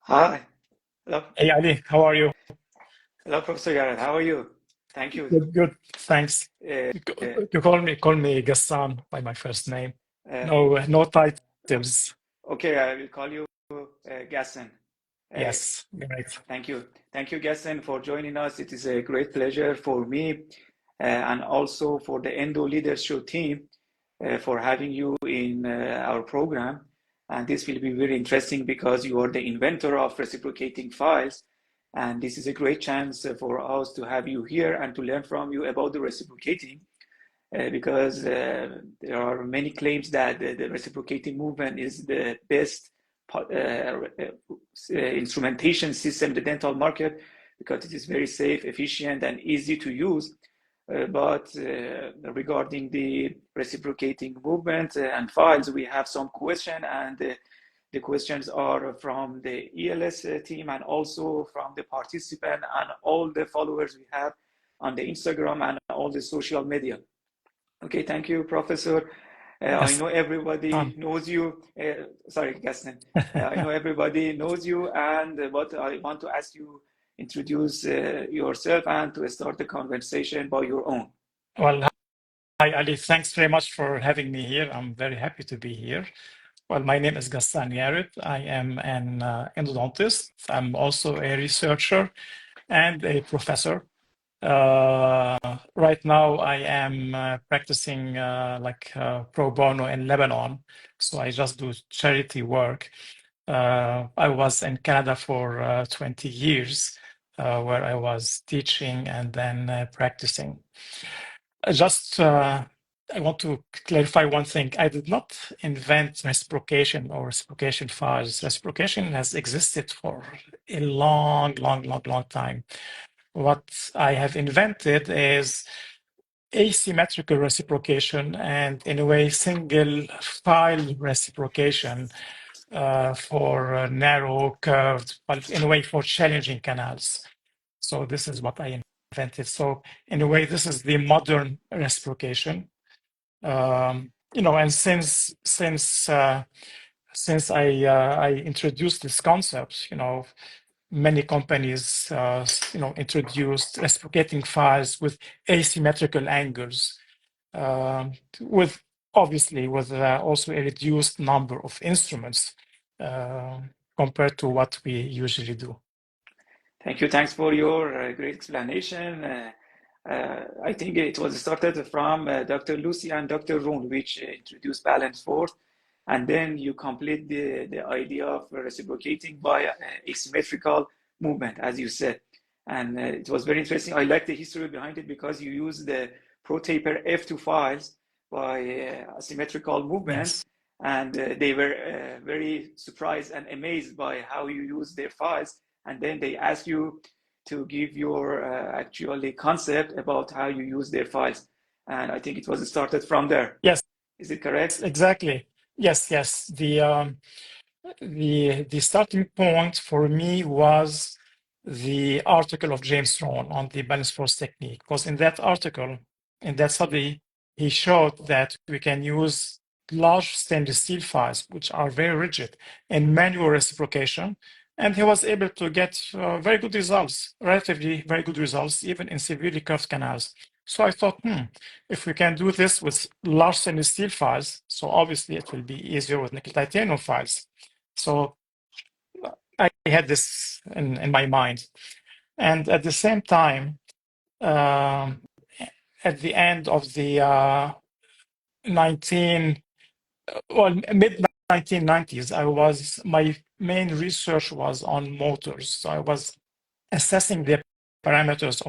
Hi. Hello. Hey Ali, how are you? Hello, Professor Yared. How are you? Thank you. Good, good. Thanks. Uh, uh, You call me Ghassan by my first name. uh, No titles. okay, I will call you Ghassan. Uh, Yes, great. Thank you. Thank you, Ghassan, for joining us. It is a great pleasure for me and also for the Endo leadership team for having you in our program. And this will be very interesting because you are the inventor of reciprocating files. And this is a great chance for us to have you here and to learn from you about the reciprocating because there are many claims that the reciprocating movement is the best instrumentation system in the dental market because it is very safe, efficient, and easy to use. But regarding the reciprocating movement and files, we have some question, and the questions are from the ELS team and also from the participant and all the followers we have on the Instagram and all the social media. Okay, thank you, Professor. I Yes, know everybody Hassan. knows you. Sorry, Gaston. I know everybody knows you, and but I want to ask you introduce yourself and to start the conversation by your own. Well, hi Ali. Thanks very much for having me here. I'm very happy to be here. Well, my name is Ghassan Yared. I am an endodontist. I'm also a researcher and a professor. Right now, I am practicing pro bono in Lebanon. So I just do charity work. I was in Canada for 20 years, where I was teaching and then practicing. I want to clarify one thing. I did not invent reciprocation or reciprocation files. Reciprocation has existed for a long, long, long, long time. What I have invented is asymmetrical reciprocation and, in a way, single file reciprocation for narrow, curved, but in a way for challenging canals. So this is what I invented. So in a way, this is the modern reciprocation. And since I introduced this concept, many companies, introduced reciprocating files with asymmetrical angles, with obviously with also a reduced number of instruments uh, compared to what we usually do. Thank you. Thanks for your great explanation. I think it was started from Dr. Lucy and Dr. Roon, which introduced balance force, and then you complete the idea of reciprocating by asymmetrical movement, as you said. And it was very interesting. I like the history behind it because you use the ProTaper F2 files by asymmetrical movement, Yes. and they were very surprised and amazed by how you use their files, and then they ask you to give your actually concept about how you use their files. And I think it was started from there. Yes, Is it correct? exactly. Yes. The starting point for me was the article of James Rohn on the balance force technique, because in that article, in that study, he showed that we can use large stainless steel files, which are very rigid, in manual reciprocation, and he was able to get very good results, relatively very good results, even in severely curved canals. So I thought, if we can do this with large stainless steel files, so obviously it will be easier with nickel titanium files. So I had this in my mind. And at the same time, um, at the end of the 19, mid 1990s, my main research was on motors. So I was assessing the parameters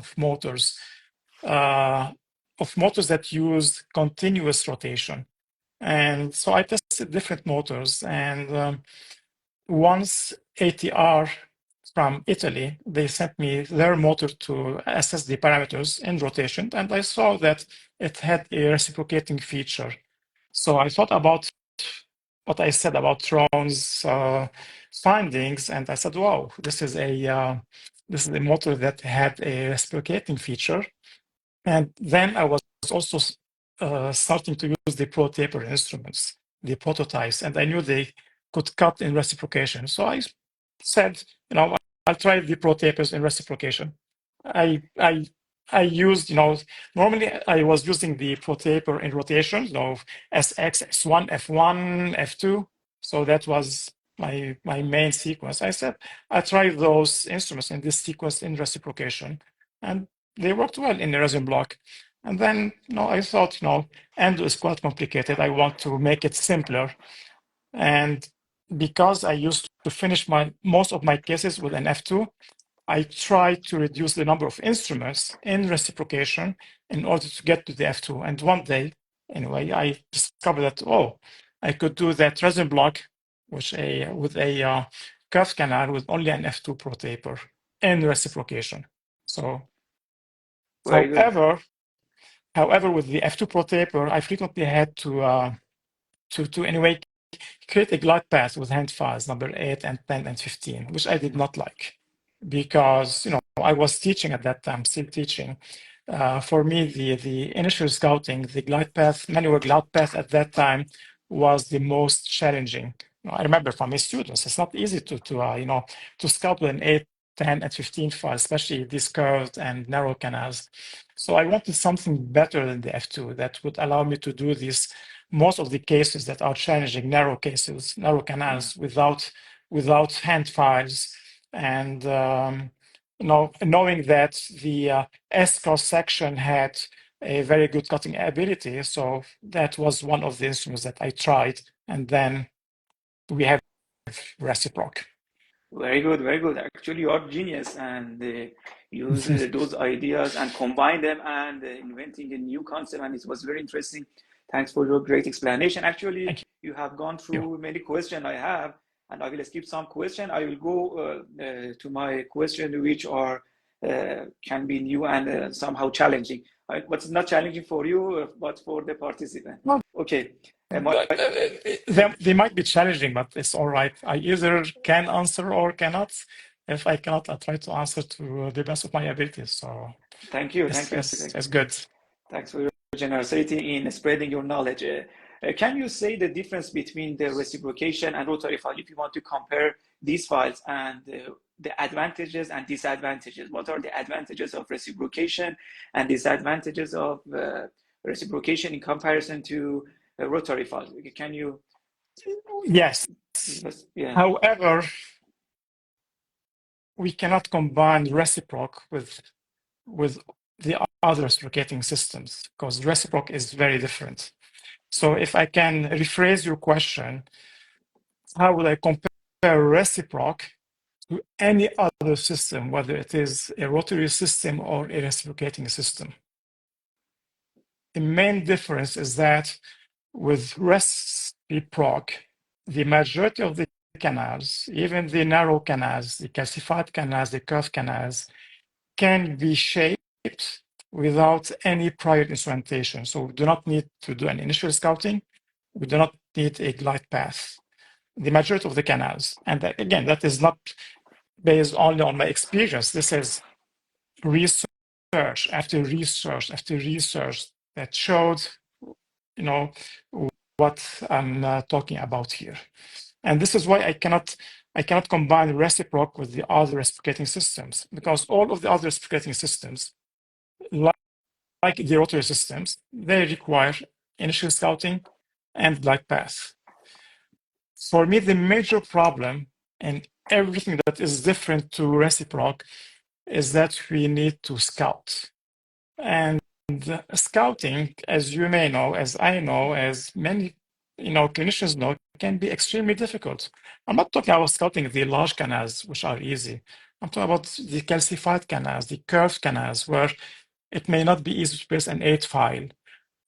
uh, of motors that use continuous rotation. And so I tested different motors, and once ATR from Italy, they sent me their motor to assess the parameters in rotation, and I saw that it had a reciprocating feature. So I thought about what I said about Ron's findings, and I said, "Wow, this is a motor that had a reciprocating feature." And then I was also starting to use the pro taper instruments, the prototypes, and I knew they could cut in reciprocation. So I said, I'll try the protapers in reciprocation. I used, normally I was using the protaper in rotation of SX, S1, F1, F2. So that was my main sequence. I said, I tried those instruments in this sequence in reciprocation, and they worked well in the resin block. And then, I thought, endo is quite complicated. I want to make it simpler. And because I used to finish most of my cases with an F2, I tried to reduce the number of instruments in reciprocation in order to get to the F2. And one day, anyway, I discovered that, I could do that resin block with a curved canal with only an F2 protaper in reciprocation. So, Very good. however, with the F2 protaper, I frequently had to anyway create a glide path with hand files number 8 and 10 and 15, which I did not like because I was teaching at that time, still teaching. For me, the initial scouting, the glide path, manual glide path at that time was the most challenging. I remember from my students, it's not easy to scout with an 8, 10, and 15 file, especially these curved and narrow canals. So I wanted something better than the F2 that would allow me to do this most of the cases that are challenging, narrow cases, narrow canals without hand files, and knowing that the S cross section had a very good cutting ability. So that was one of the instruments that I tried, and then we have reciproc. Very good, very good. Actually, you are genius and use those ideas and combine them and inventing a new concept. And it was very interesting. Thanks for your great explanation. Actually, Thank you have gone you. through many questions I have, and I will skip some question. I will go to my question, which are can be new and somehow challenging. What's not challenging for you, but for the participant. Well, Okay. they might be challenging, but it's all right. I either can answer or cannot. If I cannot, I try to answer to the best of my abilities. So Thank you. it's good. Thanks for your generosity in spreading your knowledge. Can you say the difference between the reciprocation and rotary file if you want to compare these files and the advantages and disadvantages? What are the advantages of reciprocation and disadvantages of reciprocation in comparison to rotary files? Can you? Yes. Yeah. However, we cannot combine reciproc with the other reciprocating systems because reciproc is very different. So if I can rephrase your question, how would I compare reciproc to any other system, whether it is a rotary system or a reciprocating system? The main difference is that with reciproc, the majority of the canals, even the narrow canals, the calcified canals, the curved canals, can be shaped without any prior instrumentation. So we do not need to do an initial scouting. We do not need a glide path. The majority of the canals, and again, that is not based only on my experience. This is research after research after research that showed, what I'm talking about here. And this is why I cannot combine reciproc with the other reciprocating systems, because all of the other reciprocating systems, like the rotary systems, they require initial scouting and glide path. For me, the major problem and everything that is different to reciproc is that we need to scout. And scouting, as you may know, as I know, as many clinicians know, can be extremely difficult. I'm not talking about scouting the large canals, which are easy. I'm talking about the calcified canals, the curved canals, where it may not be easy to place an 8 file,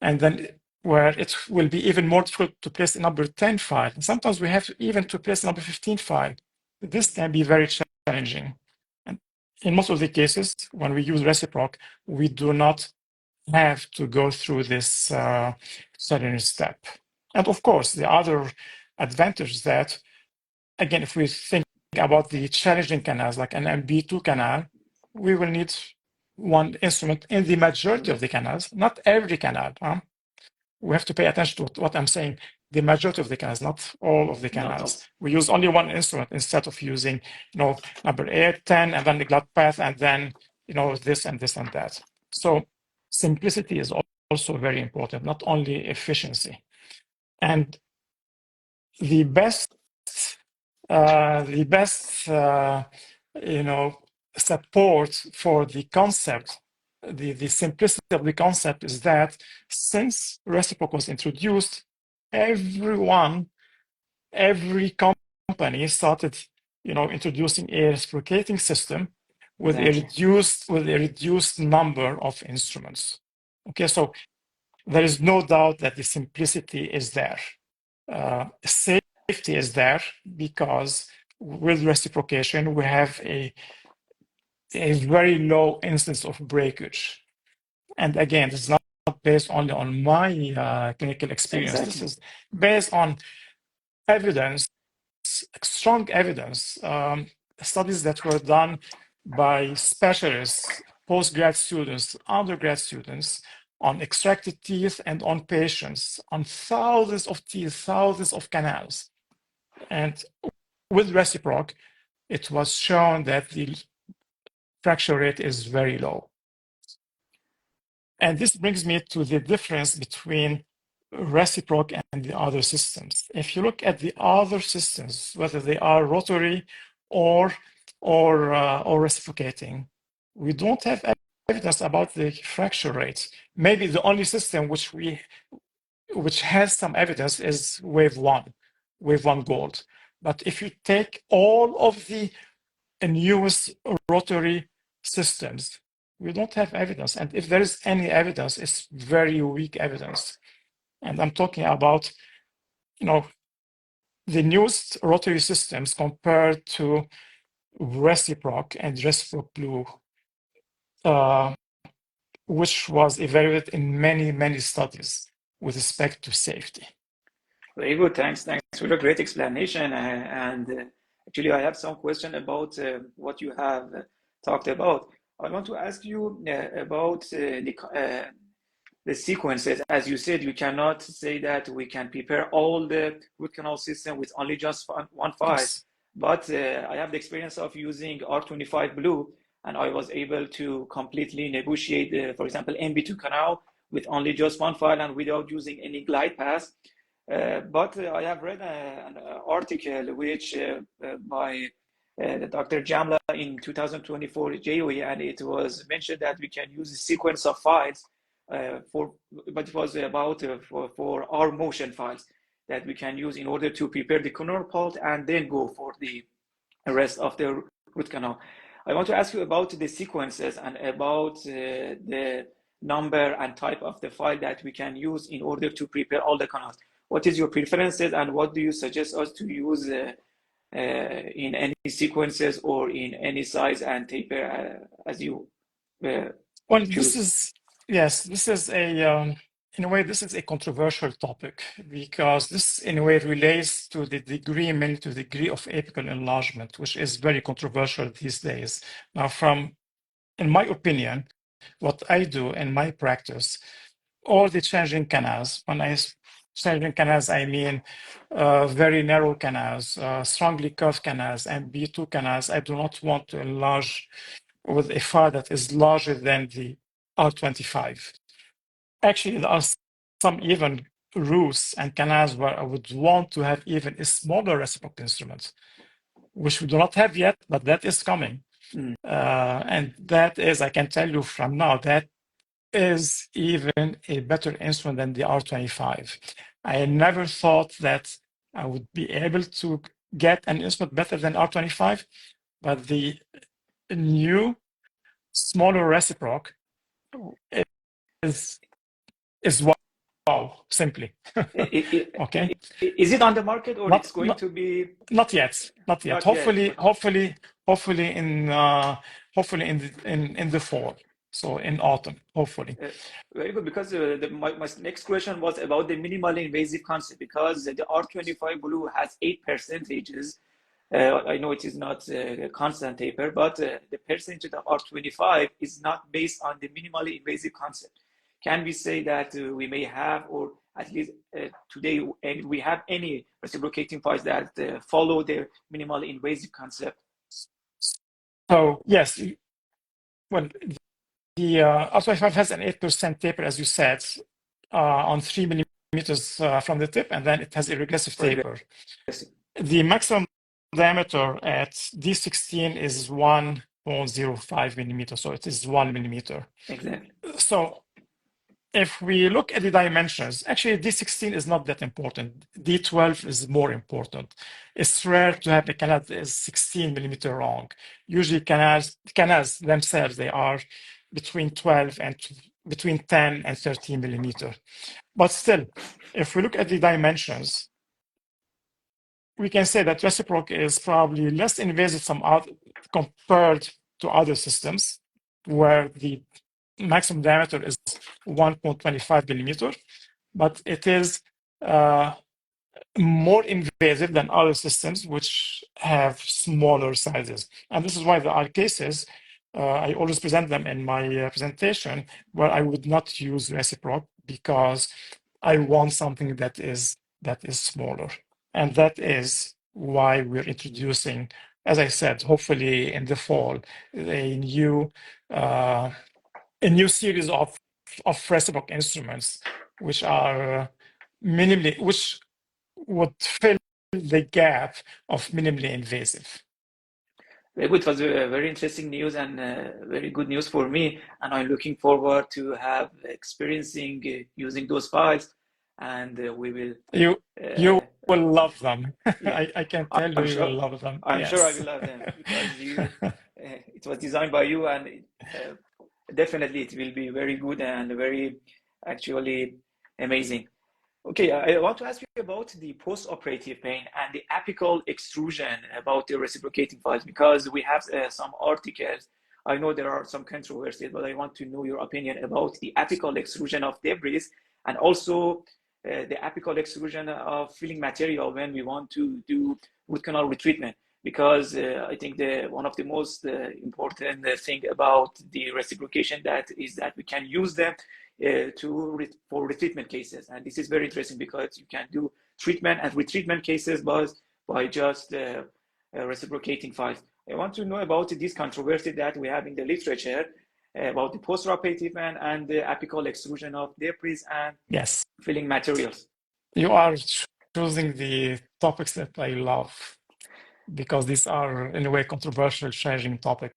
and then where it will be even more difficult to place a number 10 file. And sometimes we have even to place a number 15 file. This can be very challenging. And in most of the cases, when we use reciproc, we do not have to go through this certain step. And of course, the other advantage is that, again, if we think about the challenging canals, like an MB2 canal, we will need one instrument in the majority of the canals, not every canal. We have to pay attention to what I'm saying. the majority of the canals, not all of the canals. We use only one instrument instead of using, number 8, 10, and then the glide path, and then, this and this and that. So simplicity is also very important, not only efficiency. And the best, support for the concept, the simplicity of the concept is that since reciprocal was introduced, every company started, introducing a reciprocating system with a reduced number of instruments. Okay, so there is no doubt that the simplicity is there. Safety is there because with reciprocation we have a very low instance of breakage. And again, this is not based only on my clinical experience. This is based on evidence, strong evidence, studies that were done by specialists, postgrad students, undergrad students on extracted teeth and on patients, on thousands of teeth, thousands of canals. And with reciproc, it was shown that the fracture rate is very low. And this brings me to the difference between reciproc and the other systems. If you look at the other systems, whether they are rotary or reciprocating, we don't have evidence about the fracture rate. Maybe the only system which has some evidence is wave one gold. But if you take all of the newest rotary systems, we don't have evidence. And if there is any evidence, it's very weak evidence. And I'm talking about, the newest rotary systems compared to reciproc and reciproc blue, which was evaluated in many, many studies with respect to safety. Very good. Thanks for the great explanation. Actually, I have some question about what you have talked about. I want to ask you about the sequences. As you said, you cannot say that we can prepare all the root canal system with only just one file. Yes. But I have the experience of using R25 Blue, and I was able to completely negotiate, for example, MB2 canal with only just one file and without using any glide path. But I have read an article which by Dr. Jamla in 2024 JOE, and it was mentioned that we can use a sequence of files but it was about for our motion files that we can use in order to prepare the corner part and then go for the rest of the root canal. I want to ask you about the sequences and about the number and type of the file that we can use in order to prepare all the canals. What is your preferences and what do you suggest us to use in any sequences or in any size and taper as you well, choose? This is in a way, this is a controversial topic because this in a way relates to the degree, mainly to the degree of apical enlargement, which is very controversial these days. Now, in my opinion, what I do in my practice, all the changing canals, when I changing canals, I mean very narrow canals, strongly curved canals, and B2 canals, I do not want to enlarge with a file that is larger than the R25. Actually, there are some even routes and canals where I would want to have even a smaller reciprocal instrument, which we do not have yet, but that is coming. And that is, I can tell you from now, that is even a better instrument than the R25. I never thought that I would be able to get an instrument better than R25, but the new smaller reciproc is wow, simply. Okay. Is it on the market or it's going to be? Not yet. Hopefully in the fall. So in autumn, hopefully. Very good, because my next question was about the minimally invasive concept, because the R25 Blue has 8 percentages. I know it is not a constant taper, but the percentage of R25 is not based on the minimally invasive concept. Can we say that we may have, or at least today, we have any reciprocating files that follow the minimal invasive concept? So yes, well, the R25 has an 8% taper, as you said, on 3 millimeters from the tip, and then it has a regressive taper. The maximum diameter at D16 is 1.05 millimeters, so it is 1 millimeter. Exactly. So if we look at the dimensions, actually D16 is not that important. D12 is more important. It's rare to have a canal that is 16 millimeter long. Usually canals themselves, they are between 12 and between 10 and 13 millimeter. But still, if we look at the dimensions, we can say that reciproc is probably less invasive compared to other systems where the maximum diameter is 1.25 millimeter, but it is more invasive than other systems which have smaller sizes. And this is why there are cases, I always present them in my presentation, where I would not use reciproc because I want something that is smaller. And that is why we're introducing, as I said, hopefully in the fall, a new series of reciproc instruments, which are which would fill the gap of minimally invasive. Very good. It was very interesting news and very good news for me. And I'm looking forward to have experiencing using those files. And we will. You will love them. Yeah. I can tell you, you will love them. I'm sure I Yes. will love them because it was designed by you, and definitely it will be very good and very actually amazing. Okay, I want to ask you about the post-operative pain and the apical extrusion about the reciprocating files, because we have some articles. I know there are some controversies, but I want to know your opinion about the apical extrusion of debris and also the apical extrusion of filling material when we want to do root canal retreatment. Because I think one of the most important thing about the reciprocation is that we can use them for retreatment cases, and this is very interesting because you can do treatment and retreatment cases by just reciprocating files. I want to know about this controversy that we have in the literature about the post-operative and the apical extrusion of debris and yes, filling materials. You are choosing the topics that I love because these are in a way controversial, challenging topics.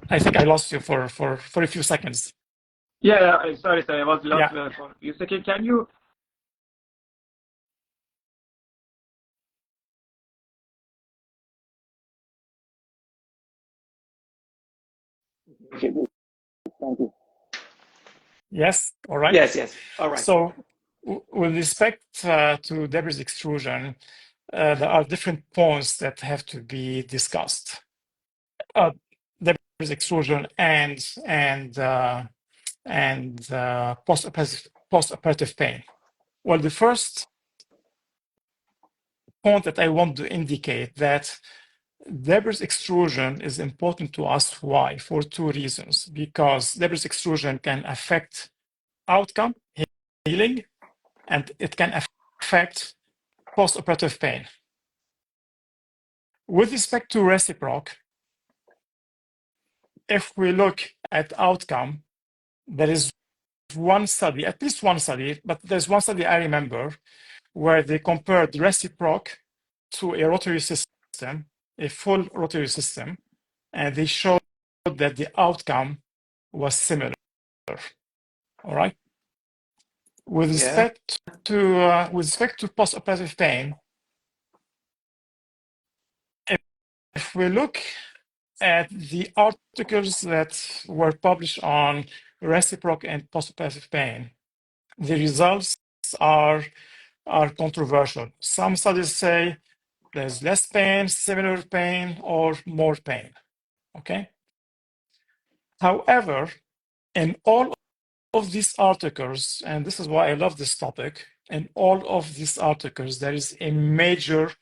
I think I lost you for a few seconds. Yeah, sorry, I was lost Yeah. for a few seconds. Can you? Okay, good. Thank you. Yes. All right. Yes. All right. So, with respect to debris extrusion, there are different points that have to be discussed. Debris extrusion and post-operative pain. Well, the first point that I want to indicate that debris extrusion is important to us. Why? For two reasons. Because debris extrusion can affect outcome, healing, and it can affect post-operative pain. With respect to reciproc, if we look at outcome, there is one study, at least one study, but there's one study I remember where they compared reciproc to a rotary system, a full rotary system, and they showed that the outcome was similar. All right. With respect to post-operative pain, if we look at the articles that were published on reciproc and post-operative pain, the results are controversial. Some studies say There's less pain, similar pain, or more pain. Okay. However, in all of these articles, and this is why I love this topic, in all of these articles, there is a major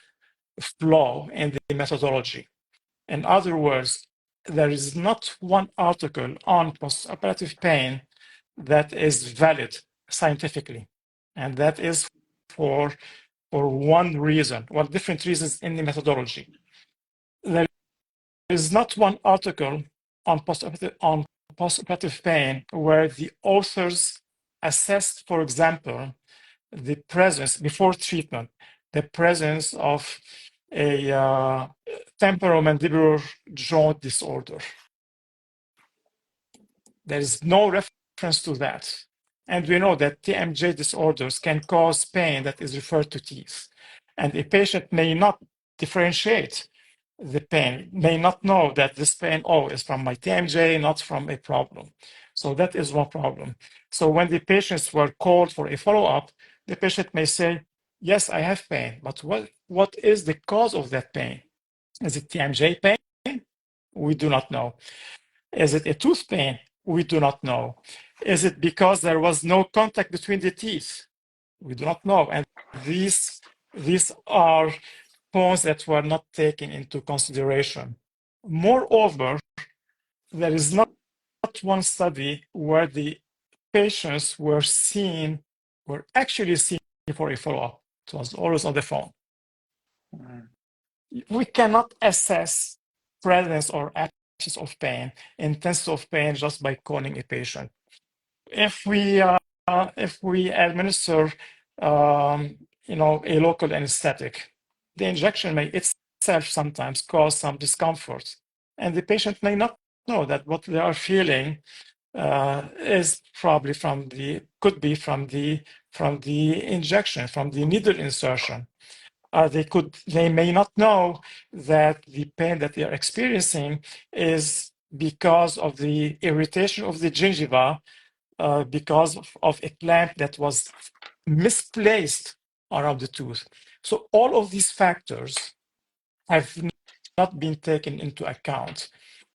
flaw in the methodology. In other words, there is not one article on postoperative pain that is valid scientifically. And that is for one reason, well, different reasons in the methodology. There is not one article on postoperative pain where the authors assessed, for example, the presence before treatment, the presence of a temporomandibular joint disorder. There is no reference to that. And we know that TMJ disorders can cause pain that is referred to teeth. And a patient may not differentiate the pain, may not know that this pain, oh, is from my TMJ, not from a problem. So that is one problem. So when the patients were called for a follow-up, the patient may say, yes, I have pain, but what is the cause of that pain? Is it TMJ pain? We do not know. Is it a tooth pain? We do not know. Is it because there was no contact between the teeth? We do not know. And these are points that were not taken into consideration. Moreover, there is not one study where the patients were actually seen for a follow-up. It was always on the phone. We cannot assess presence or absence of pain, intensity of pain just by calling a patient. If we administer a local anesthetic, the injection may itself sometimes cause some discomfort, and the patient may not know that what they are feeling is probably could be from the injection, from the needle insertion. They may not know that the pain that they are experiencing is because of the irritation of the gingiva, because of a clamp that was misplaced around the tooth. So all of these factors have not been taken into account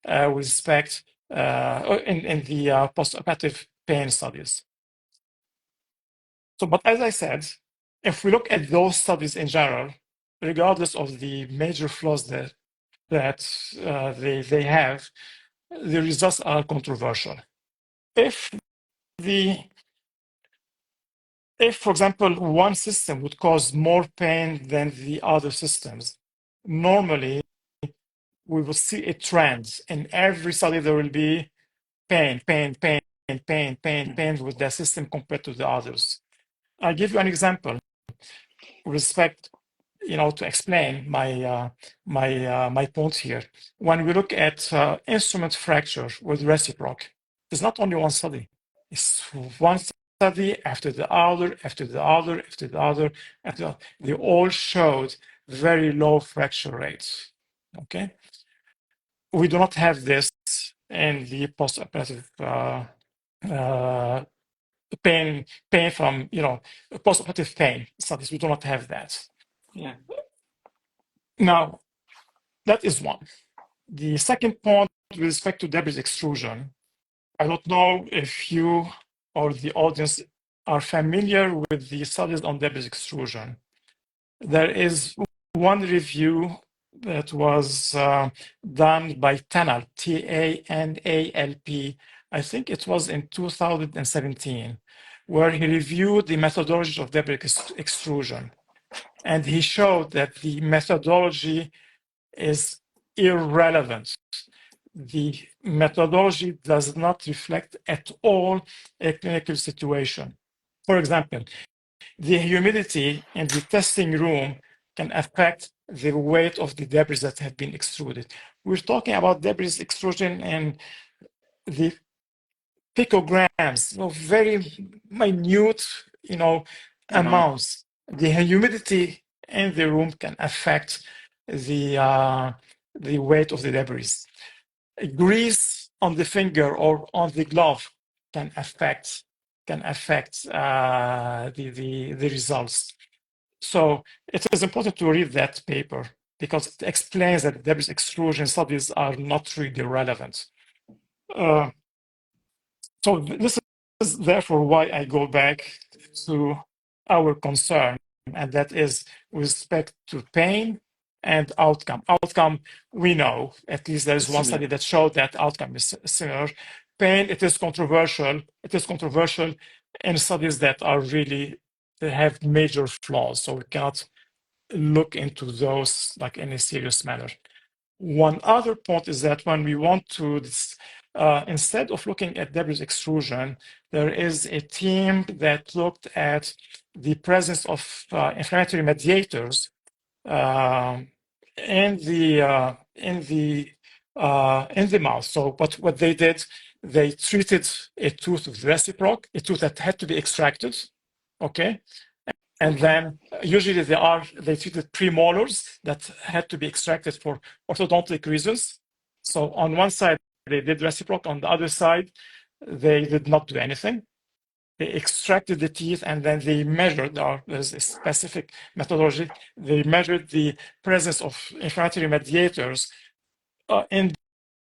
with respect in the postoperative pain studies. So, but as I said, if we look at those studies in general, regardless of the major flaws that they have, the results are controversial. If, for example, one system would cause more pain than the other systems, normally we will see a trend. In every study, there will be pain with the system compared to the others. I'll give you an example with respect, to explain my point here. When we look at instrument fracture with reciproc, it's not only one study. It's one study after the other, after the other, after the other, after the other. They all showed very low fracture rates. Okay, we do not have this in the postoperative pain from postoperative pain studies. We do not have that. Yeah. Now, that is one. The second point with respect to debris extrusion, I don't know if you or the audience are familiar with the studies on debris extrusion. There is one review that was done by TANALP, TANALP. I think it was in 2017, where he reviewed the methodology of debris extrusion. And he showed that the methodology is irrelevant. The methodology does not reflect at all a clinical situation. For example, the humidity in the testing room can affect the weight of the debris that have been extruded. We're talking about debris extrusion in the picograms, very minute, amounts. The humidity in the room can affect the weight of the debris. Grease on the finger or on the glove can affect the results. So it is important to read that paper because it explains that debris extrusion studies are not really relevant. So this is therefore why I go back to our concern, and that is with respect to pain and outcome. Outcome, we know, at least there is one study that showed that outcome is similar. Pain, it is controversial. It is controversial in studies that are really, they have major flaws. So we cannot look into those like in a serious manner. One other point is that when we want to, instead of looking at debris extrusion, there is a team that looked at the presence of inflammatory mediators in the mouth. So what they did, they treated a tooth with reciproc, a tooth that had to be extracted, okay? And then usually they treated premolars that had to be extracted for orthodontic reasons. So on one side, they did reciproc. On the other side, they did not do anything. They extracted the teeth and then they measured, there's a specific methodology, they measured the presence of inflammatory mediators in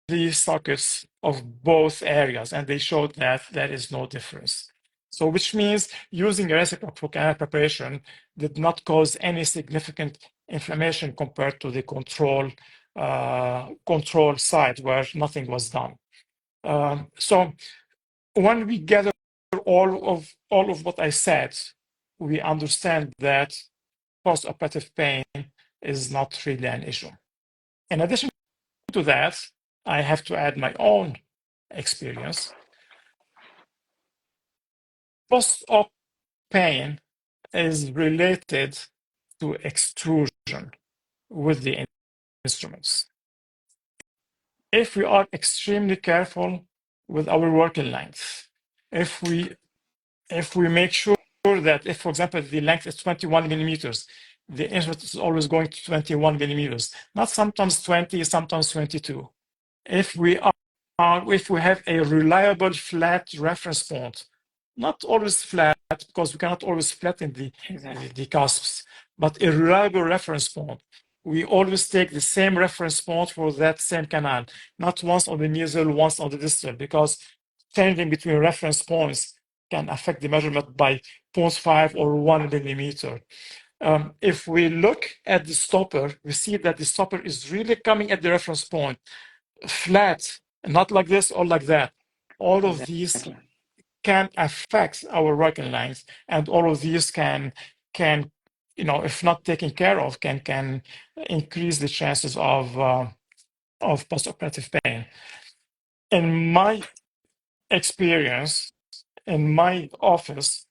the sockets of both areas, and they showed that there is no difference. So which means using a reciproc for canal preparation did not cause any significant inflammation compared to the control side where nothing was done. So when we gather all of what I said, we understand that postoperative pain is not really an issue. In addition to that, I have to add my own experience. Post-op pain is related to extrusion with the instruments. If we are extremely careful with our working length, if we make sure that if, for example, the length is 21 millimeters, the instrument is always going to 21 millimeters, not sometimes 20, sometimes 22. If we have a reliable flat reference point, not always flat because we cannot always flatten the cusps, but a reliable reference point. We always take the same reference point for that same canal, not once on the nasal, once on the distal, because changing between reference points can affect the measurement by 0.5 or 1 millimeter. If we look at the stopper, we see that the stopper is really coming at the reference point, flat, not like this or like that. All of these can affect our working length, and all of these can if not taken care of, can increase the chances of postoperative pain. In my experience, in my office,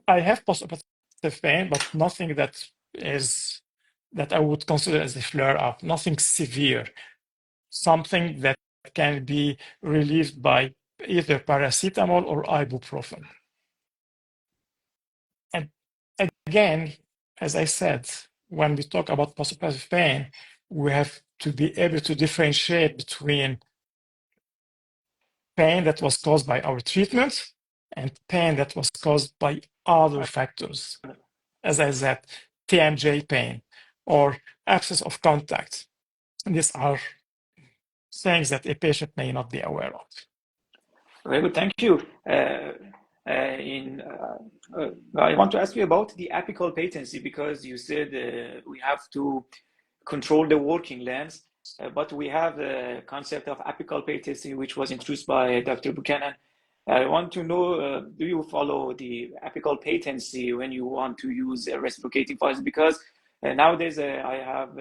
I have postoperative pain, but nothing that I would consider as a flare-up, nothing severe, something that can be relieved by either paracetamol or ibuprofen. And again, as I said, when we talk about postoperative pain, we have to be able to differentiate between pain that was caused by our treatment and pain that was caused by other factors. As I said, TMJ pain or absence of contact. And these are things that a patient may not be aware of. Very good, thank you. I want to ask you about the apical patency because you said we have to control the working lens, but we have the concept of apical patency, which was introduced by Dr. Buchanan. I want to know, do you follow the apical patency when you want to use reciprocating files? Because nowadays I have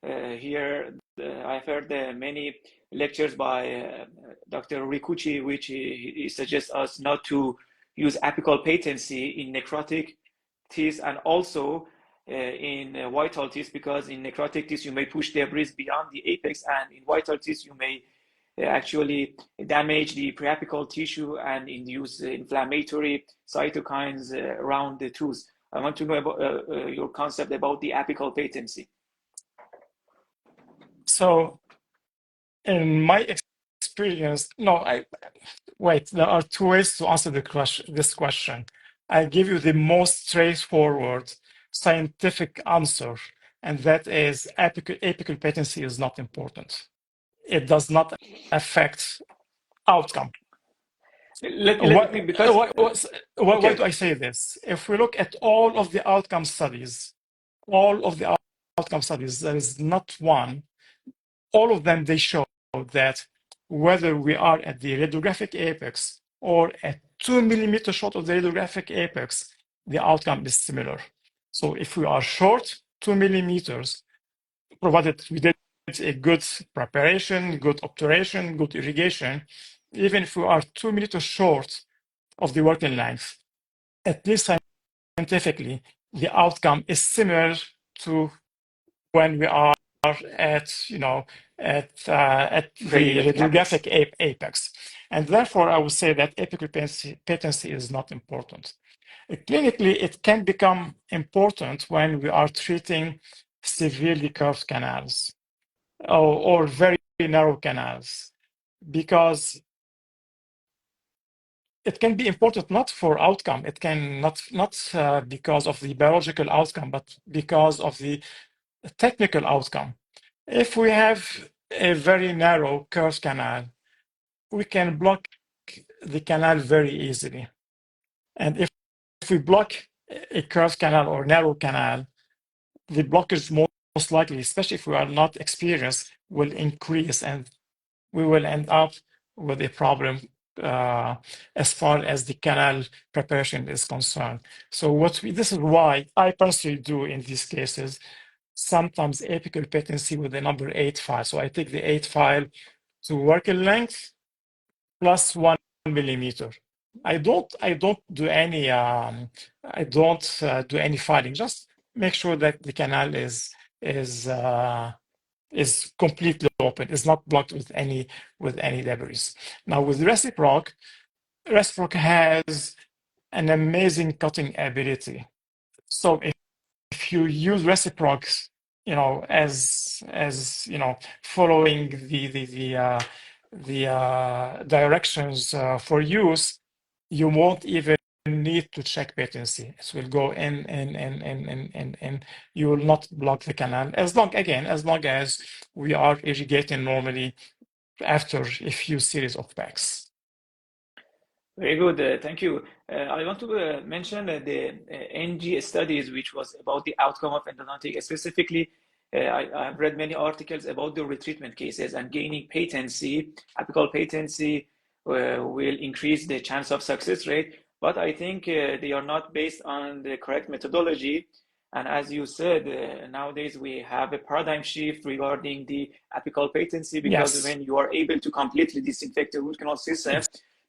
I've heard many lectures by Dr. Rikuchi, which he suggests us not to use apical patency in necrotic teeth and also in vital teeth, because in necrotic teeth you may push debris beyond the apex, and in vital teeth you may actually damage the preapical tissue and induce inflammatory cytokines around the tooth. I want to know about your concept about the apical patency. So, in my experience, there are two ways to answer this question. I give you the most straightforward. scientific answer, and that is apical patency is not important. It does not affect outcome. Let me, because Why okay. do I say this? If we look at all of the outcome studies, all of the outcome studies, there is not one, all of them, they show that whether we are at the radiographic apex or at 2 millimeters short of the radiographic apex, the outcome is similar. So if we are short 2 millimeters, provided we did a good preparation, good obturation, good irrigation, even if we are 2 millimeters short of the working length, at least scientifically, the outcome is similar to when we are at, at the Radiographic apex. radiographic apex. And therefore, I would say that apical patency is not important. Clinically, it can become important when we are treating severely curved canals or very narrow canals, because it can be important not for outcome. It can not because of the biological outcome, but because of the technical outcome. If we have a very narrow curved canal, we can block the canal very easily. And if we block a curved canal or narrow canal, the blockage most likely, especially if we are not experienced, will increase, and we will end up with a problem as far as the canal preparation is concerned. So this is why I personally do in these cases sometimes apical patency with the number 8 file. So I take the 8 file to working length plus 1 millimeter. I don't do any do any filing. Just make sure that the canal is completely open, is not blocked with any debris. Now with Reciproc has an amazing cutting ability. So if you use Reciprocs, as following the directions for use, you won't even need to check patency. It will go in and you will not block the canal as long as we are irrigating normally after a few series of packs. Very good, thank you. I want to mention the NG studies, which was about the outcome of endodontic. Specifically, I have read many articles about the retreatment cases, and gaining patency, apical patency, will increase the chance of success rate. But I think they are not based on the correct methodology. And as you said, nowadays we have a paradigm shift regarding the apical patency, because Yes, when you are able to completely disinfect the root canal system,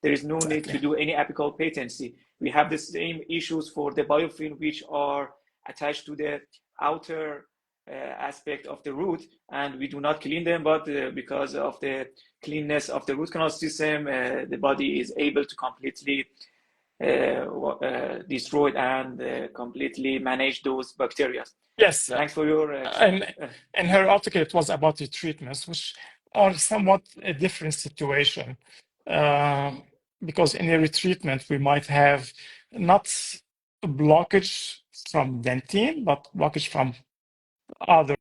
there is no need to exactly. do any apical patency. We have the same issues for the biofilm, which are attached to the outer aspect of the root, and we do not clean them, but because of the cleanness of the root canal system, the body is able to completely destroy and completely manage those bacteria. Yes, Thanks for your and in her article, it was about the treatments, which are somewhat a different situation. Because in a retreatment, we might have not a blockage from dentine, but blockage from other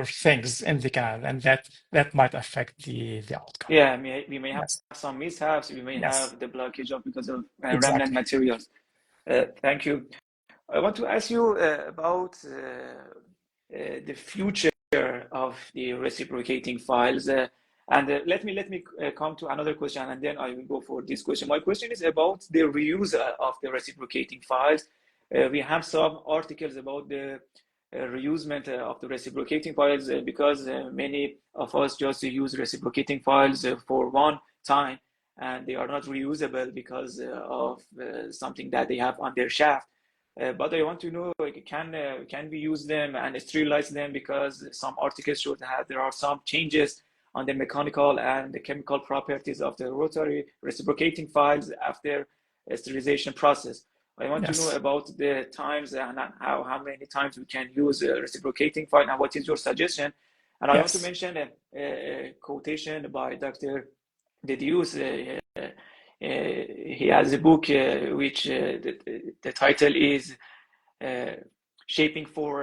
things in the canal, and that might affect the outcome. yeah, we may have Yes, some mishaps. We may yes, have the blockage because of remnant exactly. materials. Thank you. I want to ask you about the future of the reciprocating files. And let me come to another question, and then I will go for this question. My question is about the reuse of the reciprocating files. We have some articles about the reusement of the reciprocating files, because many of us just use reciprocating files for one time, and they are not reusable because of something that they have on their shaft. But I want to know, like, can we use them and sterilize them? Because some articles show that there are some changes on the mechanical and the chemical properties of the rotary reciprocating files after a sterilization process. I want to know Yes, about the times and how many times we can use a reciprocating file, and what is your suggestion? And I want to yes, mention a quotation by Dr. Dedius. He has a book which the title is shaping for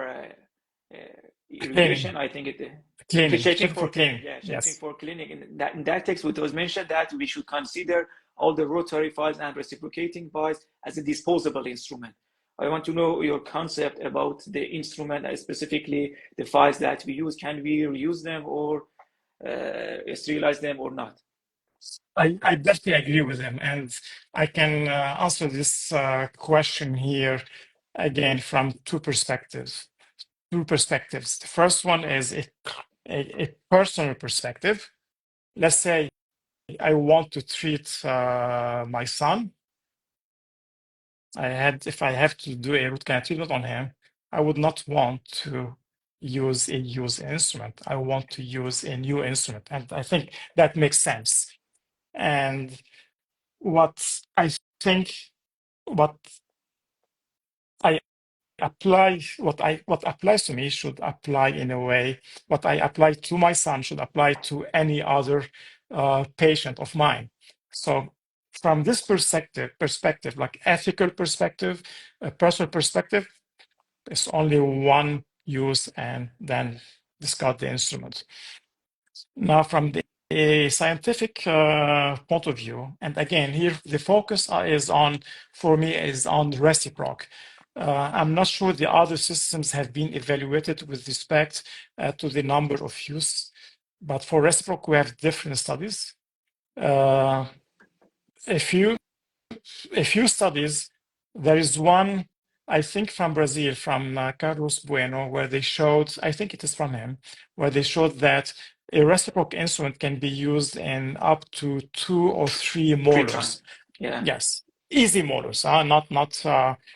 irrigation. I think cleaning, shaping for cleaning. cleaning. Yeah, shaping Yes. for cleaning. In that text, it was mentioned that we should consider all the rotary files and reciprocating files as a disposable instrument. I want to know your concept about the instrument, specifically the files that we use. Can we reuse them or sterilize them or not? I definitely agree with him, and I can answer this question here again from two perspectives. The first one is a personal perspective. Let's say I want to treat my son. If I have to do a root canal treatment on him, I would not want to use a used instrument. I want to use a new instrument, and I think that makes sense. And what I think, what I apply, what applies to me should apply in a way. What I apply to my son should apply to any other patient of mine. So from this perspective, like ethical perspective, a personal perspective, it's only one use and then discard the instrument. Now, from a scientific point of view, and again, here the focus for me, is on reciproc. I'm not sure the other systems have been evaluated with respect to the number of use, but for reciproc, we have different studies. A few studies. There is one, I think, from Brazil, from Carlos Bueno, where they showed, I think it is from him, where they showed that a reciproc instrument can be used in up to 2 or 3 molars. Yeah. Yes, easy molars, not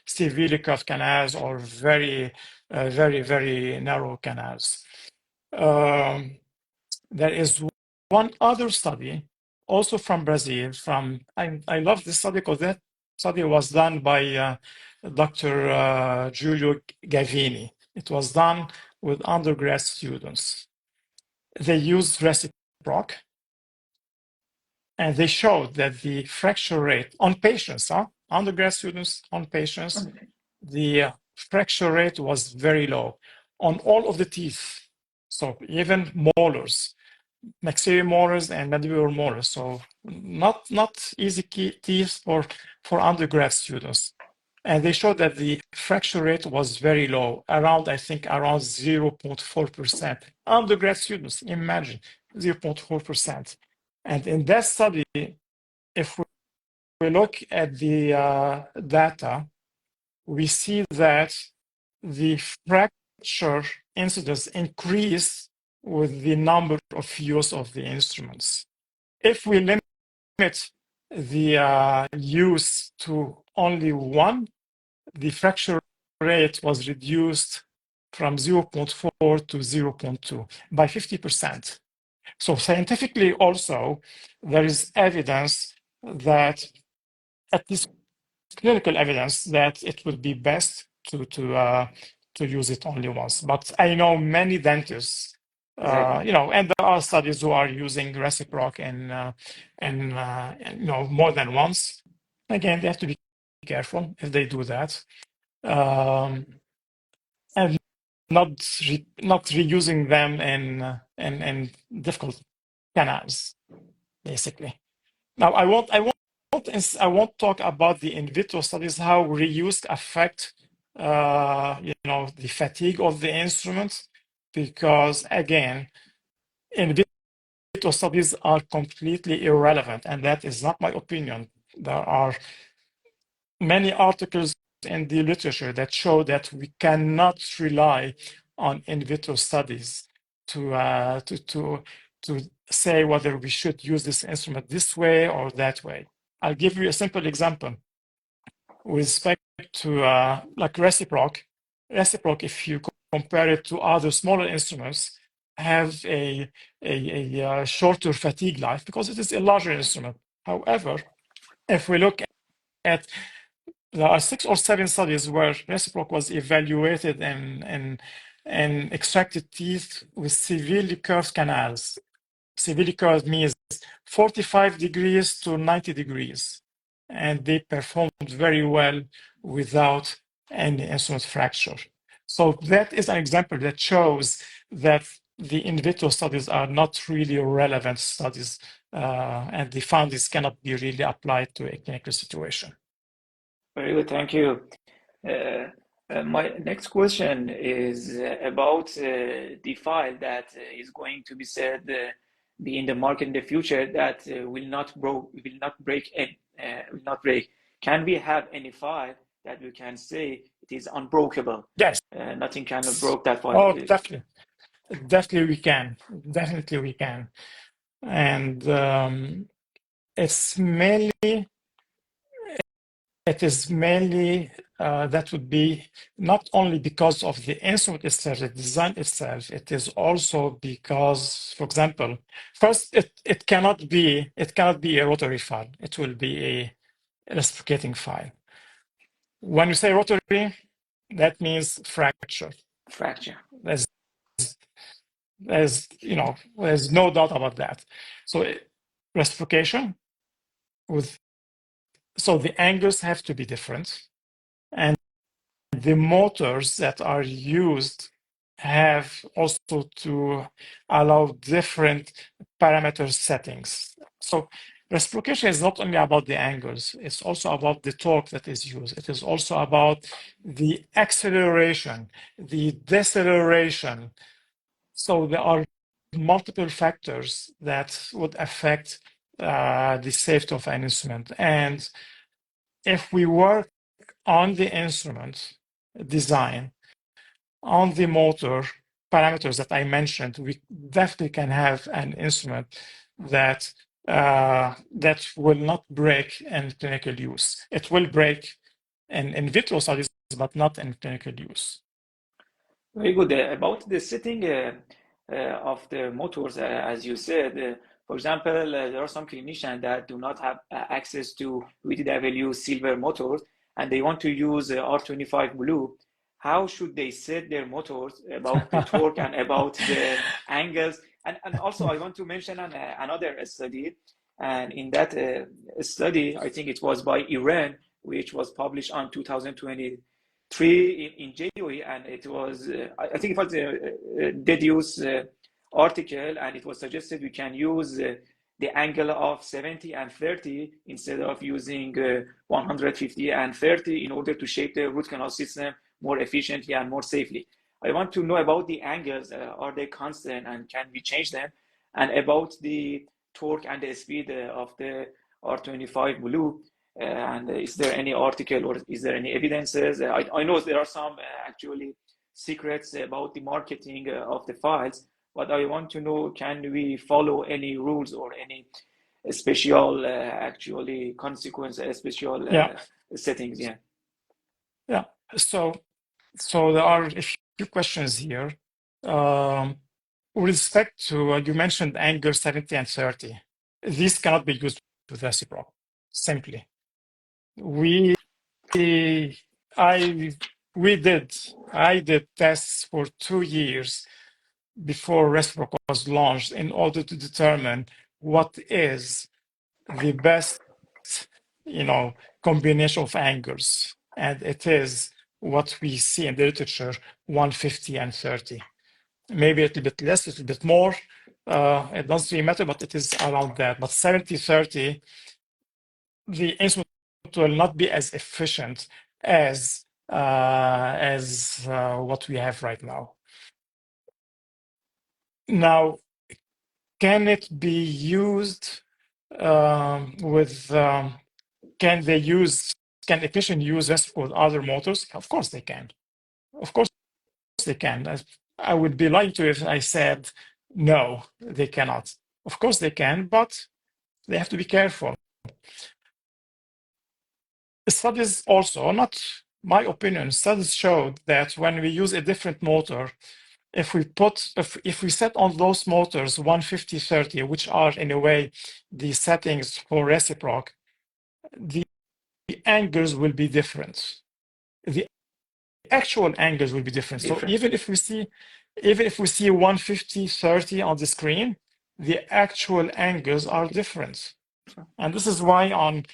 severely curved canals or very, very narrow canals. There is one other study, also from Brazil. I love this study because that study was done by Dr. Giulio Gavini. It was done with undergrad students. They used reciproc, and they showed that the fracture rate on patients, undergrad students on patients, the fracture rate was very low on all of the teeth. So even molars, maxillary molars and mandibular molars. So not easy teeth for undergrad students. And they showed that the fracture rate was very low, around 0.4%. Undergrad students, imagine 0.4%. And in that study, if we look at the data, we see that the fracture incidence increased with the number of use of the instruments. If we limit the use to only one, the fracture rate was reduced from 0.4 to 0.2 by 50%. So scientifically also, there is evidence that, at least clinical evidence, that it would be best to use it only once. But I know many dentists, Exactly. and there are studies who are using reciproc and more than once. Again, they have to be careful if they do that, and not reusing them in difficult canals, basically. Now, I won't talk about the in vitro studies, how reuse affect the fatigue of the instrument, because again, in vitro studies are completely irrelevant, and that is not my opinion. There are many articles in the literature that show that we cannot rely on in vitro studies to say whether we should use this instrument this way or that way. I'll give you a simple example with respect to like reciproc. Reciproc, if you compare it to other smaller instruments, have a shorter fatigue life because it is a larger instrument. However, if we look at, there are 6 or 7 studies where reciproc was evaluated in extracted teeth with severely curved canals. Severely curved means 45 degrees to 90 degrees. And they performed very well without any instrument fracture. So that is an example that shows that the in vitro studies are not really relevant studies, and the findings cannot be really applied to a clinical situation. Very good, thank you. My next question is about the file that is going to be said be in the market in the future that will not break. Can we have any file that we can say it is unbreakable? Yes. Nothing can broke that file. Oh, definitely. Definitely we can. Definitely we can. And it's mainly that would be not only because of the instrument itself, the design itself, it is also because, for example, first it cannot be a rotary file. It will be a reciprocating file. When you say rotary, that means fracture. Fracture. There's no doubt about that. So reciprocation so the angles have to be different, and the motors that are used have also to allow different parameter settings. So reciprocation is not only about the angles, it's also about the torque that is used. It is also about the acceleration, the deceleration. So there are multiple factors that would affect the safety of an instrument. And if we work on the instrument design, on the motor parameters that I mentioned, we definitely can have an instrument that will not break in clinical use. It will break in vitro studies, but not in clinical use. Very good. About the setting of the motors, as you said, for example, there are some clinicians that do not have access to VTW silver motors and they want to use R25 blue. How should they set their motors about the torque and about the angles? And also, I want to mention another study. And in that study, I think it was by Iran, which was published on 2023 in JOE, and it was, I think it was a dead use article, and it was suggested we can use the angle of 70 and 30 instead of using 150 and 30 in order to shape the root canal system more efficiently and more safely. I want to know about the angles. Are they constant and can we change them? And about the torque and the speed of the R25 blue. And is there any article or is there any evidences? I know there are some actually secrets about the marketing of the files, but I want to know, can we follow any rules or any special actually consequence, special settings? Yeah. Yeah. So there are a few questions here. With respect to, you mentioned angle 70 and 30. These cannot be used with reciprocal, simply. I did tests for 2 years before reciprocal was launched in order to determine what is the best, combination of angles. And it is what we see in the literature, 150 and 30. Maybe a little bit less, a little bit more. It doesn't really matter, but it is around that. But 70, 30, the instrument will not be as efficient as what we have right now. Now, can it be used with? Can efficient use reciprocal with other motors? Of course they can. Of course they can. I would be lying to you if I said no, they cannot. Of course they can, but they have to be careful. Studies also, not my opinion, studies showed that when we use a different motor, if we set on those motors 150, 30, which are in a way the settings for reciproc, the angles will be different. The actual angles will be different. So even if we see 150, 30 on the screen, the actual angles are different. And this is why on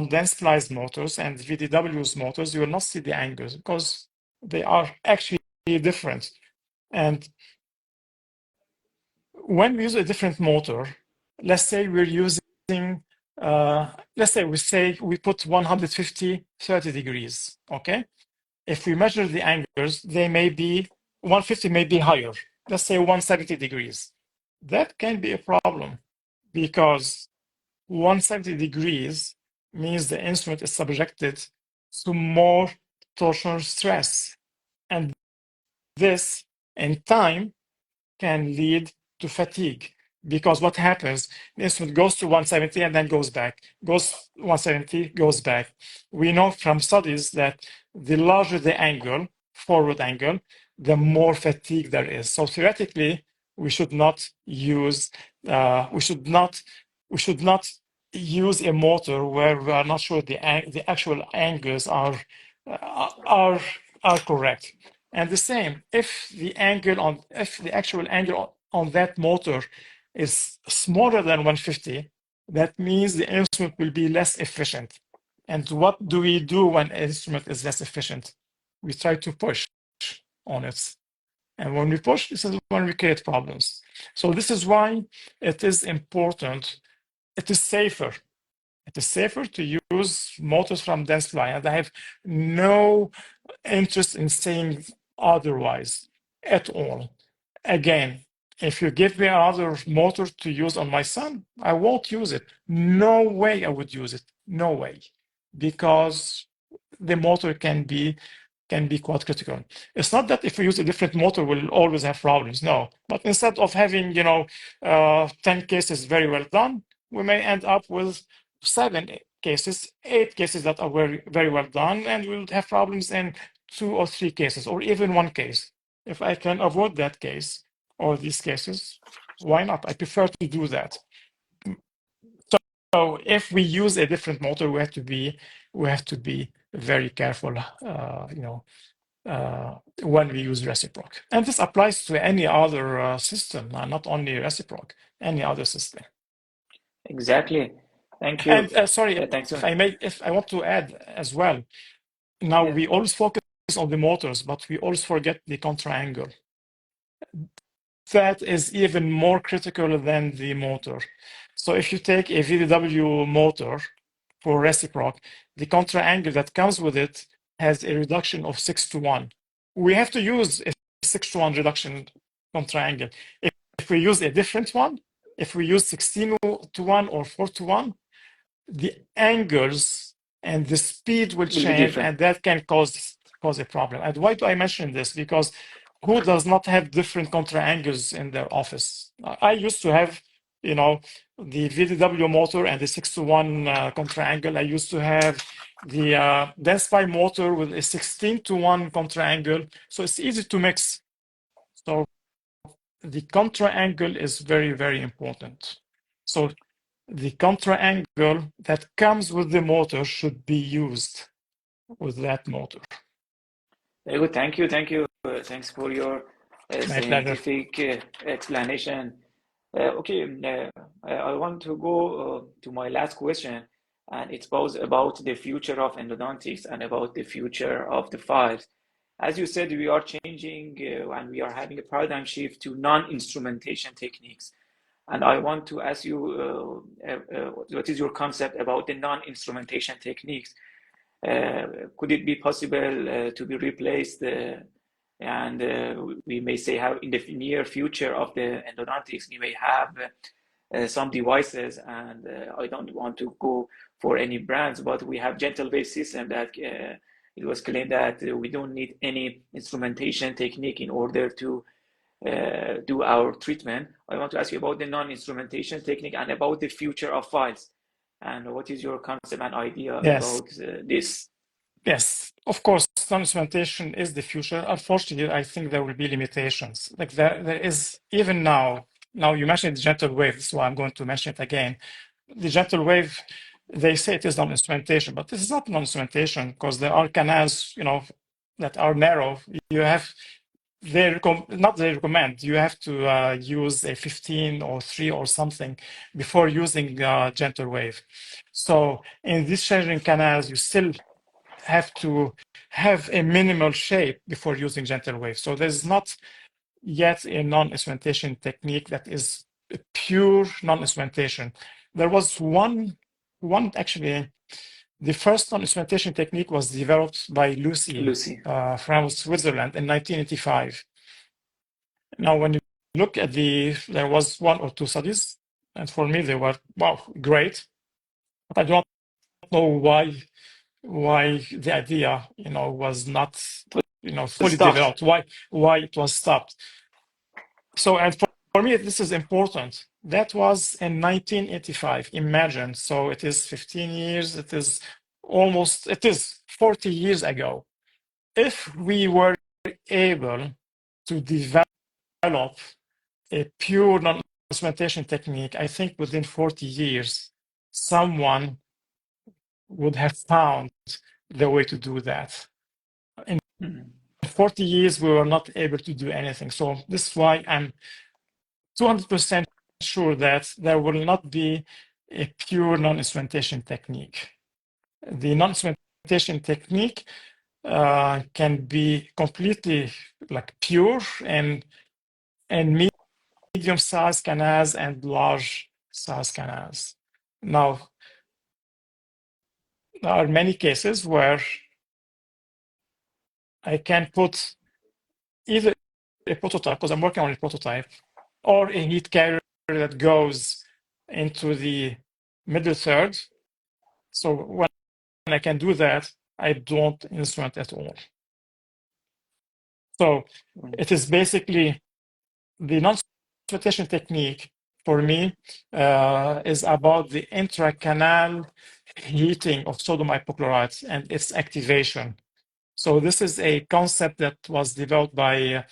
densplized motors and VDW's motors, you will not see the angles because They are actually different. And when we use a different motor, let's say we're using, let's say we put 150, 30 degrees, okay? If we measure the angles, they may be 150 may be higher. Let's say 170 degrees. That can be a problem because 170 degrees means the instrument is subjected to more torsional stress. And this, in time, can lead to fatigue. Because what happens, the instrument goes to 170 and then goes back, goes 170, goes back. We know from studies that the larger the angle, forward angle, the more fatigue there is. So theoretically, we should not use, we should not use a motor where we are not sure the actual angles are correct. And the same, if the actual angle on that motor is smaller than 150, that means the instrument will be less efficient. And what do we do when an instrument is less efficient? We try to push on it. And when we push, this is when we create problems. So this is why it is important. It is safer. It is safer to use motors from Densify. And I have no interest in saying otherwise at all. Again, if you give me another motor to use on my son, I won't use it. No way I would use it. No way. Because the motor can be quite critical. It's not that if we use a different motor, we'll always have problems. No. But instead of having, 10 cases very well done, we may end up with 7 cases, 8 cases that are very, very well done, and we'll have problems in 2 or 3 cases, or even 1 case. If I can avoid that case or these cases, why not? I prefer to do that. So if we use a different motor, we have to be very careful, when we use reciproc. And this applies to any other system, not only reciproc, any other system. Exactly. Thank you. And sorry, Thanks. if I want to add as well. Now Yeah. we always focus on the motors, but we always forget the contra angle. That is even more critical than the motor. So if you take a VDW motor for reciproc, the contra angle that comes with it has a reduction of 6:1. We have to use a 6:1 reduction contra angle. If we use a different one, if we use 16:1 or 4:1, the angles and the speed will Will be change, different. and that can cause a problem. And why do I mention this? Because who does not have different contra angles in their office? I used to have, the VDW motor and the 6:1 contra angle. I used to have the Densify motor with a 16:1 contra angle. So it's easy to mix. So the contra angle is very, very important. So the contra angle that comes with the motor should be used with that motor. Very good. Thank you. Thank you. Thanks for your My pleasure. scientific explanation. Okay, I want to go to my last question, and it's both about the future of endodontics and about the future of the files. As you said, we are changing and we are having a paradigm shift to non-instrumentation techniques. And I want to ask you, what is your concept about the non-instrumentation techniques? Could it be possible to be replaced and we may say how in the near future of the endodontics we may have some devices, and I don't want to go for any brands, but we have gentle wave system that it was claimed that we don't need any instrumentation technique in order to do our treatment. I want to ask you about the non-instrumentation technique and about the future of files. And what is your concept and idea Yes. about this? Yes, of course, non-instrumentation is the future. Unfortunately, I think there will be limitations. Like there is even now. Now you mentioned the gentle wave, so I'm going to mention it again. The gentle wave, they say it is non-instrumentation, but this is not non-instrumentation because there are canals, that are narrow. You have not they recommend. You have to use a 15 or 3 or something before using gentle wave. So in these changing canals, you still have to have a minimal shape before using gentle waves. So there's not yet a non-instrumentation technique that is pure non-instrumentation. There was one actually, the first non-instrumentation technique was developed by Lucy from Switzerland in 1985. Now, when you look at there was one or two studies, and for me they were, wow, great. But I don't know why the idea, was not, fully developed. Why it was stopped. So, and for me, this is important. That was in 1985. Imagine. So it is 15 years. It is 40 years ago. If we were able to develop a pure non-instrumentation technique, I think within 40 years, someone would have found the way to do that. In 40 years, we were not able to do anything. So this is why I'm 200% sure that there will not be a pure non-instrumentation technique. The non-instrumentation technique can be completely like pure and medium-sized canals and large-sized canals. Now, there are many cases where I can put either a prototype, because I'm working on a prototype, or a heat carrier that goes into the middle third. So when I can do that, I don't instrument at all. So it is basically the non-instrumentation technique for me is about the intracanal heating of sodium hypochlorite and its activation. So this is a concept that was developed by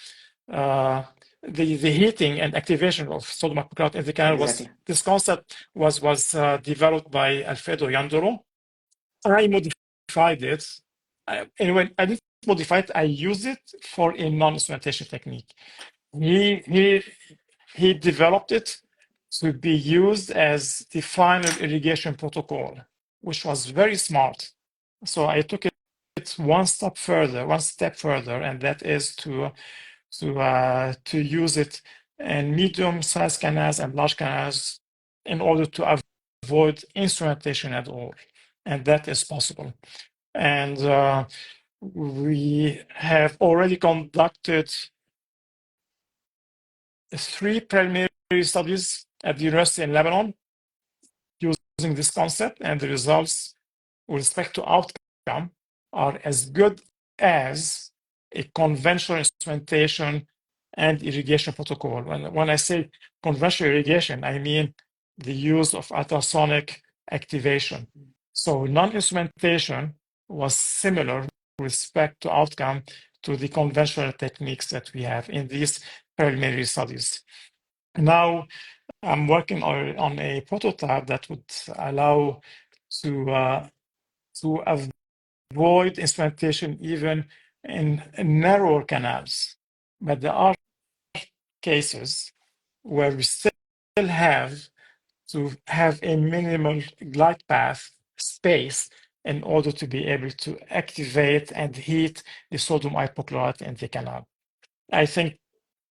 the heating and activation of sodium hypochlorite in the canal. This concept was developed by Alfredo Yandoro. I modified it. And when I didn't modify it, I used it for a non-instrumentation technique. He developed it to be used as the final irrigation protocol, which was very smart. So I took it one step further, and that is to use it in medium-sized canals and large canals in order to avoid instrumentation at all, and that is possible. And we have already conducted 3 preliminary studies at the university in Lebanon using this concept, and the results with respect to outcome are as good as a conventional instrumentation and irrigation protocol. When I say conventional irrigation, I mean the use of ultrasonic activation. So non-instrumentation was similar with respect to outcome to the conventional techniques that we have in these preliminary studies. Now I'm working on a prototype that would allow to avoid instrumentation even in narrower canals. But there are cases where we still have to have a minimal glide path space in order to be able to activate and heat the sodium hypochlorite in the canal. I think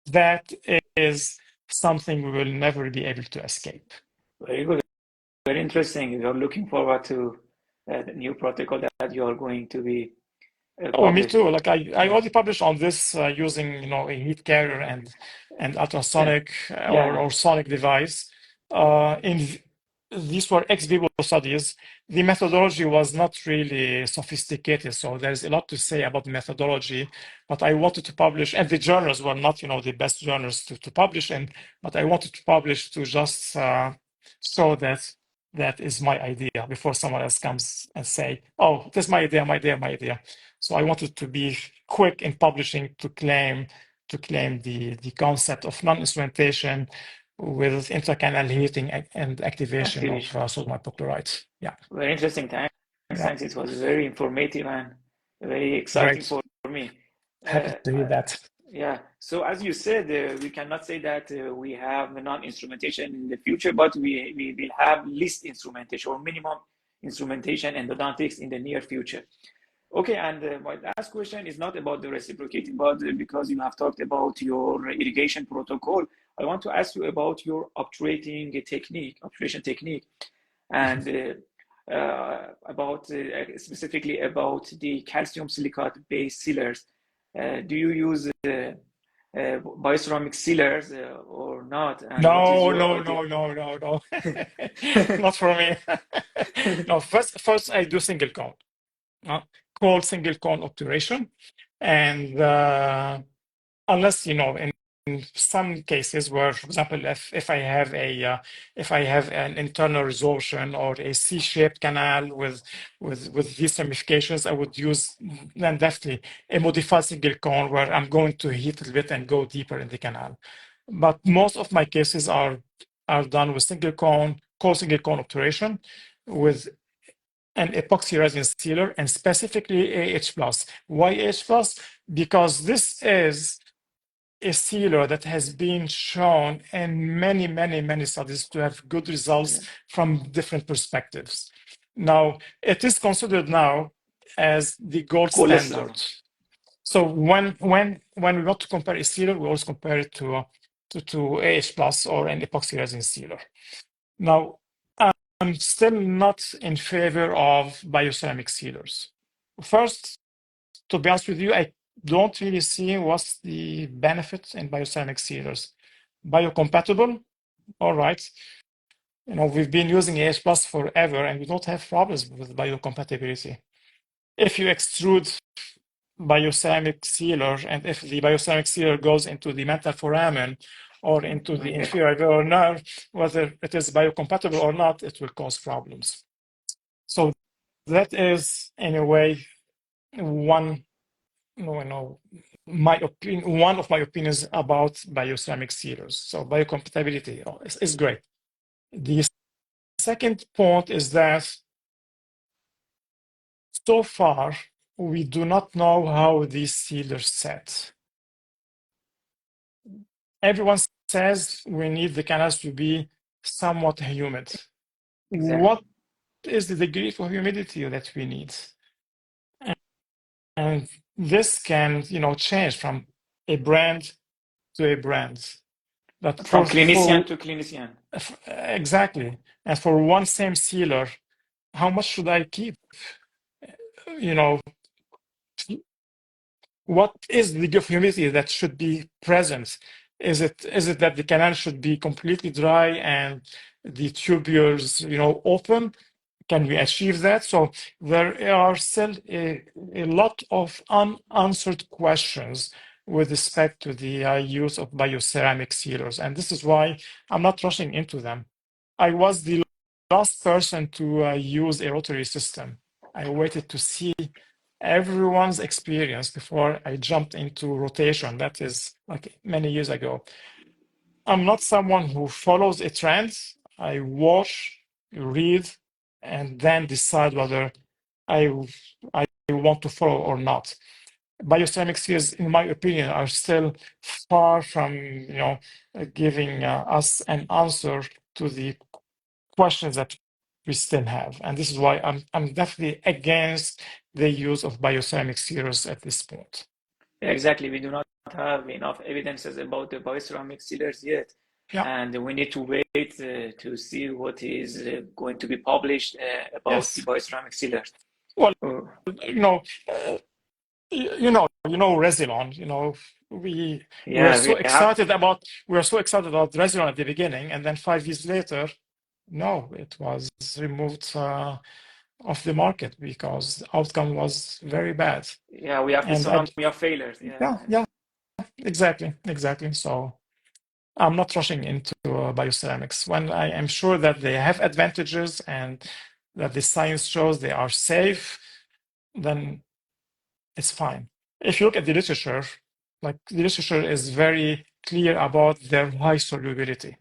that is something we will never be able to escape. Very good. Very interesting. We are looking forward to the new protocol that you are going to be me too. Like I already published on this using a heat carrier and ultrasonic or sonic device. These were ex vivo studies. The methodology was not really sophisticated, so there's a lot to say about the methodology. But I wanted to publish, and the journals were not the best journals to publish in. But I wanted to publish to just show that is my idea before someone else comes and say, "Oh, this is my idea." So I wanted to be quick in publishing to claim the concept of non-instrumentation with intracanal heating and activation of sodium hypochlorite. Yeah. Very interesting. Thanks. It was very informative and very exciting for me. Happy to hear that. Yeah. So as you said, we cannot say that we have non-instrumentation in the future, but we will have least instrumentation or minimum instrumentation endodontics in the near future. Okay, and my last question is not about the reciprocating, but because you have talked about your irrigation protocol, I want to ask you about your obturation technique, and about specifically about the calcium silicate based sealers. Do you use bioceramic sealers or not? And what is No, your no, idea? no, no, no, no. Not for me. No, first I do single cone, uh, called single cone obturation. And unless, in some cases where, for example, if I have if I have an internal resorption or a C-shaped canal with these ramifications, I would use then definitely a modified single cone where I'm going to heat a little bit and go deeper in the canal. But most of my cases are done with single cone, cold single cone obturation with an epoxy resin sealer and specifically AH plus. Why AH plus? Because this is a sealer that has been shown in many, many, many studies to have good results Yeah. from different perspectives. Now, it is considered now as the gold Gold standard. standard. So when we want to compare a sealer, we always compare it to AH plus or an epoxy resin sealer. Now, I'm still not in favor of bioceramic sealers. First, to be honest with you, I don't really see what's the benefit in bioceramic sealers. Biocompatible, all right. We've been using AH plus forever and we don't have problems with biocompatibility. If you extrude bioceramic sealer and if the bioceramic sealer goes into the mental foramen or into the Okay. inferior alveolar nerve, whether it is biocompatible or not, it will cause problems. So that is, in a way, one my opinion, one of my opinions about bioceramic sealers. So biocompatibility is great. The second point is that so far we do not know how these sealers set. Everyone says we need the canals to be somewhat humid. Exactly. What is the degree of humidity that we need? And this can, change from a brand to a brand. But From for clinician to clinician. exactly, and for one same sealer, how much should I keep? You know, what is the degree of humidity that should be present? Is it that the canal should be completely dry and the tubules, open? Can we achieve that? So there are still a lot of unanswered questions with respect to the use of bioceramic sealers, and this is why I'm not rushing into them. I was the last person to use a rotary system. I waited to see everyone's experience before I jumped into rotation. That is like many years ago. I'm not someone who follows a trend. I watch, read, and then decide whether I I want to follow or not. Bioceramic seals, in my opinion, are still far from giving us an answer to the questions that we still have, and this is why I'm definitely against the use of bioceramic seals at this point. Yeah, exactly. We do not have enough evidences about the bioceramic sealers yet, Yeah. and we need to wait to see what is going to be published about the Yes. bioceramic sealers. Well, Oh, you know, uh, Resilon. We were yeah, so we have. excited about Resilon at the beginning, and then 5 years later, no, it was removed off the market because the outcome was very bad. Yeah, we have the And tsunami of failures. Yeah, yeah, exactly. So I'm not rushing into bioceramics when I am sure that they have advantages and that the science shows they are safe, then it's fine. If you look at the literature, like the literature is very clear about their high solubility.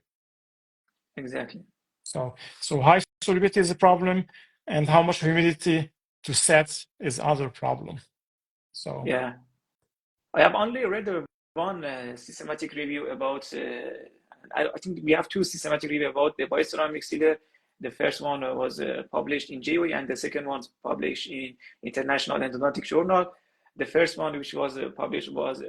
exactly. So high solubility is a problem, and how much humidity to set is other problem. So Yeah, I have only read one systematic review about. I think we have two systematic review about the bioceramic sealer. The first one was published in GEOE, and the second one published in International Endodontic Journal. The first one, which was published, was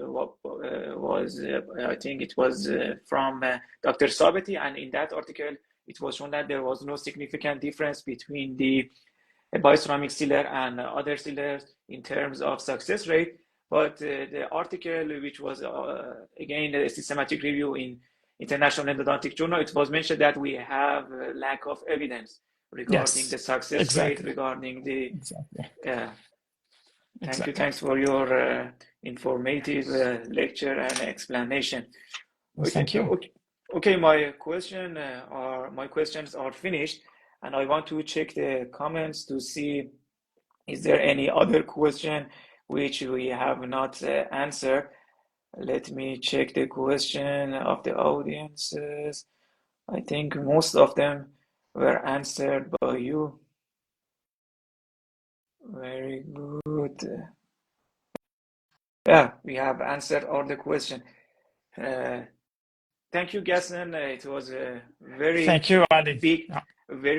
I think it was from Dr. Sabeti, and in that article, it was shown that there was no significant difference between the bioceramic sealer and other sealers in terms of success rate. But the article, which was again a systematic review in International Endodontic Journal, it was mentioned that we have a lack of evidence regarding the success rate, regarding the. Thank you. Thanks for your informative lecture and explanation. Thank you. Okay, my questions are finished, and I want to check the comments to see is there any other question which we have not answered. Let me check the question of the audiences. I think most of them were answered by you. Very good. Yeah, we have answered all the questions. Thank you, Ghassan. It was a very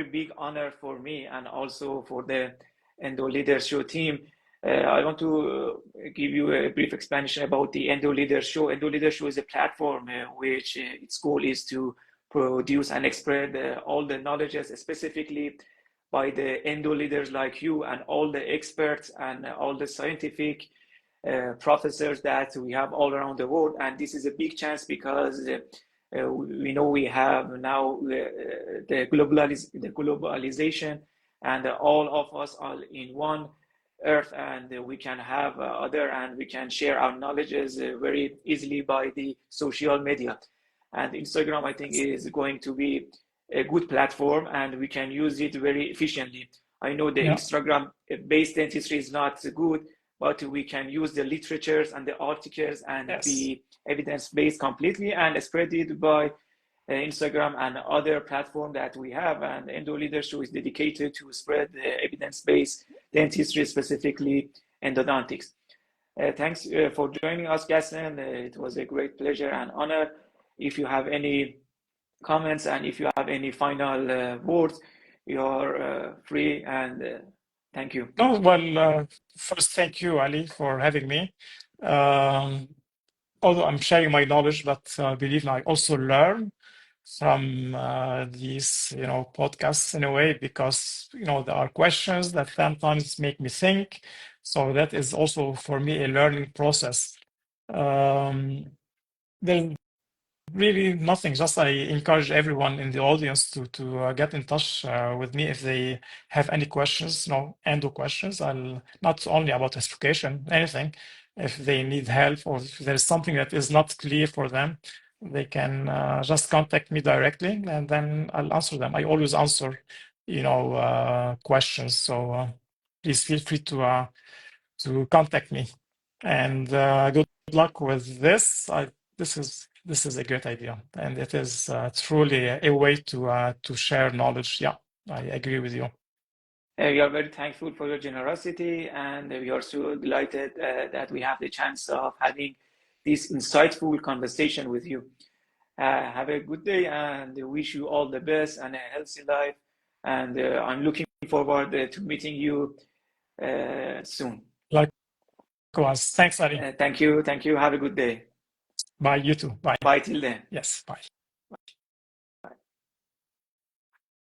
big honor for me and also for the Endo Leaders Show team. I want to give you a brief explanation about the Endo Leaders Show. Endo Leaders Show is a platform which its goal is to produce and spread all the knowledges, specifically by the endo leaders like you and all the experts and all the scientific professors that we have all around the world. And this is a big chance because we know we have now the globalization, and all of us are in one earth, and we can have and we can share our knowledges very easily by the social media. And Instagram, I think, is going to be a good platform, and we can use it very efficiently. I know the Instagram-based dentistry is not good, but we can use the literatures and the articles and the evidence-based completely and spread it by Instagram and other platforms that we have. And Endo Leaders Show is dedicated to spread the evidence-based dentistry, specifically endodontics. Thanks for joining us, Ghassan. It was a great pleasure and honor. If you have any comments and if you have any final words, you're free, and thank you. No, well, first, thank you, Ali, for having me. Although I'm sharing my knowledge, but I believe I also learn from these, podcasts in a way, because, there are questions that sometimes make me think. So that is also for me a learning process. There's really nothing, just I encourage everyone in the audience to get in touch with me if they have any questions, endo questions. I'll not only about reciprocation, anything. If they need help or if there's something that is not clear for them, they can just contact me directly, and then I'll answer them. I always answer, questions. So please feel free to contact me. And good luck with this. This is a great idea, and it is truly a way to share knowledge. Yeah, I agree with you. We are very thankful for your generosity, and we are so delighted that we have the chance of having this insightful conversation with you. Have a good day, and wish you all the best and a healthy life. And I'm looking forward to meeting you soon. Likewise. Thanks, Ali. Thank you. Have a good day. Bye, you too. Bye. Bye till then. Yes, bye.